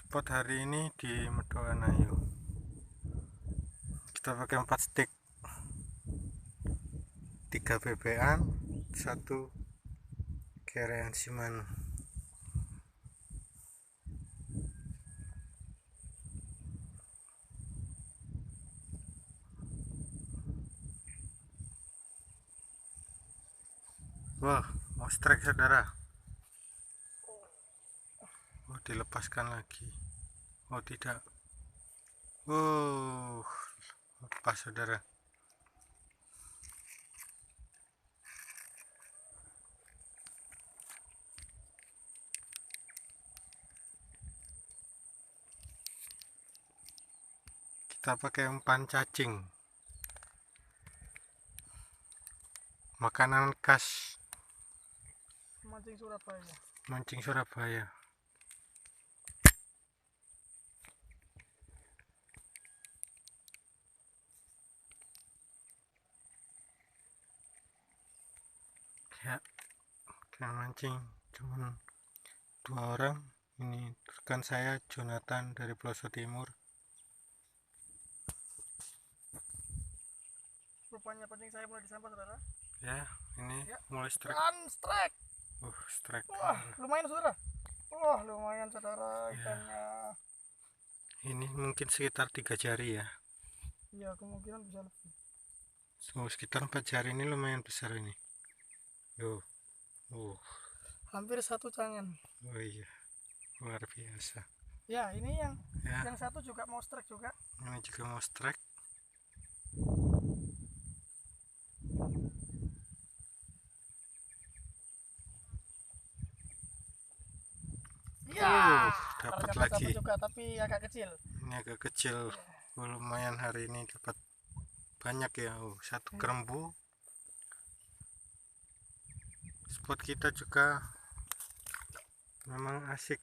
Spot hari ini di Medoan Ayu. Kita pakai 4 stick, 3 bebean, 1 kerean Shimano. Wah, mau strike saudara. Oh, dilepaskan lagi. Oh, tidak. Oh, lepas saudara. Kita pakai umpan cacing, makanan khas mancing Surabaya. Ya, kita mancing cuman 2 orang. Ini rekan saya Jonathan dari Pelosok Timur. Rupanya pancing saya mulai disambar, saudara. Ya, ini Ya. mulai strike. Strike. Strike. Wah, lumayan, saudara. Wah, lumayan, saudara, Ya. ikannya. Ini mungkin sekitar 3 jari ya. Iya, kemungkinan bisa lebih. Sekitar 4 jari, ini lumayan besar ini. Yo. Hampir 1 tangan. Oh iya, luar biasa. Ya, ini yang Ya, satu juga mau strike juga. ini juga mau strike. Ya, dapat terdapat lagi. satu juga, tapi agak kecil. Ini agak kecil. Lumayan hari ini dapat banyak ya. Satu kerembu. Spot kita juga memang asik.